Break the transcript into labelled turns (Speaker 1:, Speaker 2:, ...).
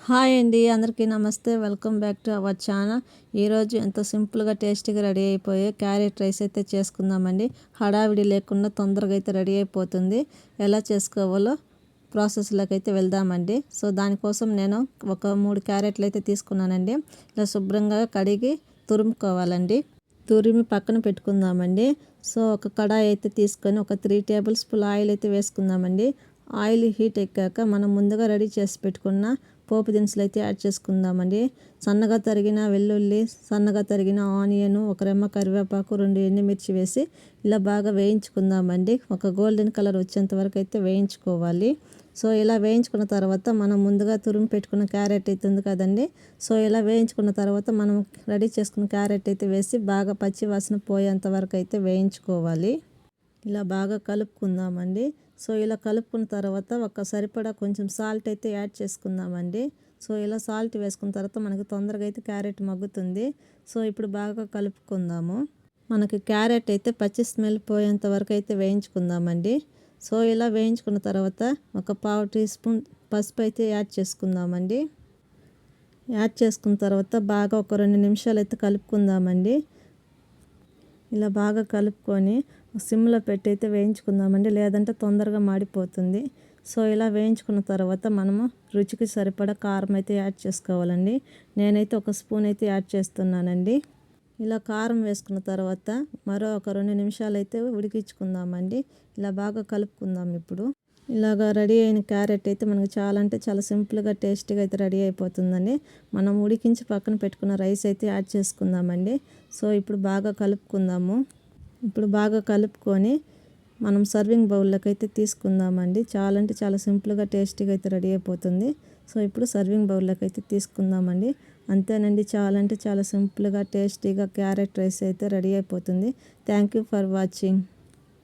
Speaker 1: Hi అండి, అందరికీ నమస్తే. Welcome back to our channel. ఈరోజు ఎంతో సింపుల్గా టేస్టీగా రెడీ అయిపోయే క్యారెట్ రైస్ అయితే చేసుకుందామండి. హడావిడి లేకుండా తొందరగా అయితే రెడీ అయిపోతుంది. ఎలా చేసుకోవాలో ప్రాసెస్లోకి అయితే వెళ్దామండి. సో దానికోసం నేను ఒక 3 క్యారెట్లు అయితే తీసుకున్నానండి. ఇలా శుభ్రంగా కడిగి తురుముకోవాలండి. తురిమి పక్కన పెట్టుకుందామండి. సో ఒక కడాయి అయితే తీసుకొని ఒక 3 టేబుల్ స్పూన్ ఆయిల్ అయితే వేసుకుందామండి. ఆయిల్ హీట్ ఎక్కాక మనం ముందుగా రెడీ చేసి పెట్టుకున్న పోపు దినుసులు అయితే యాడ్ చేసుకుందామండి. సన్నగా తరిగిన వెల్లుల్లి, సన్నగా తరిగిన ఆనియన్, ఒక రెమ్మ కరివేపాకు, 2 ఎండుమిర్చి వేసి ఇలా బాగా వేయించుకుందామండి. ఒక గోల్డెన్ కలర్ వచ్చేంత వరకు అయితే వేయించుకోవాలి. సో ఇలా వేయించుకున్న తర్వాత మనం ముందుగా తురిమి పెట్టుకున్న క్యారెట్ అయితే ఉంది కదండి. సో ఇలా వేయించుకున్న తర్వాత మనం రెడీ చేసుకున్న క్యారెట్ అయితే వేసి బాగా పచ్చి వాసన పోయేంత వరకు అయితే వేయించుకోవాలి. ఇలా బాగా కలుపుకుందామండి. సో ఇలా కలుపుకున్న తర్వాత ఒక సరిపడా కొంచెం సాల్ట్ అయితే యాడ్ చేసుకుందామండి. సో ఇలా సాల్ట్ వేసుకున్న తర్వాత మనకు తొందరగా అయితే క్యారెట్ మగ్గుతుంది. సో ఇప్పుడు బాగా కలుపుకుందాము. మనకి క్యారెట్ అయితే పచ్చి స్మెల్ పోయేంత వరకు అయితే వేయించుకుందామండి. సో ఇలా వేయించుకున్న తర్వాత ఒక పావు టీ స్పూన్ పసుపు అయితే యాడ్ చేసుకుందామండి. యాడ్ చేసుకున్న తర్వాత బాగా ఒక 2 నిమిషాలు అయితే కలుపుకుందామండి. ఇలా బాగా కలుపుకొని సిమ్లో పెట్టి అయితే వేయించుకుందామండి, లేదంటే తొందరగా మాడిపోతుంది. సో ఇలా వేయించుకున్న తర్వాత మనము రుచికి సరిపడా కారం అయితే యాడ్ చేసుకోవాలండి. నేనైతే ఒక స్పూన్ అయితే యాడ్ చేస్తున్నానండి. ఇలా కారం వేసుకున్న తర్వాత మరో ఒక 2 నిమిషాలు అయితే ఉడికించుకుందామండి. ఇలా బాగా కలుపుకుందాం. ఇప్పుడు ఇలాగా రెడీ అయిన క్యారెట్ అయితే మనకు చాలా అంటే చాలా సింపుల్గా టేస్టీగా అయితే రెడీ అయిపోతుందండి. మనం ఉడికించి పక్కన పెట్టుకున్న రైస్ అయితే యాడ్ చేసుకుందామండి. సో ఇప్పుడు బాగా కలుపుకుందాము. ఇప్పుడు బాగా కలుపుకొని మనం సర్వింగ్ బౌల్లోకి అయితే తీసుకుందామండి. చాలా అంటే చాలా సింపుల్గా టేస్టీగా అయితే రెడీ అయిపోతుంది. సో ఇప్పుడు సర్వింగ్ బౌల్లోకి అయితే తీసుకుందామండి. అంతేనండి, చాలా అంటే చాలా సింపుల్గా టేస్టీగా క్యారెట్ రైస్ అయితే రెడీ అయిపోతుంది. Thank you for watching.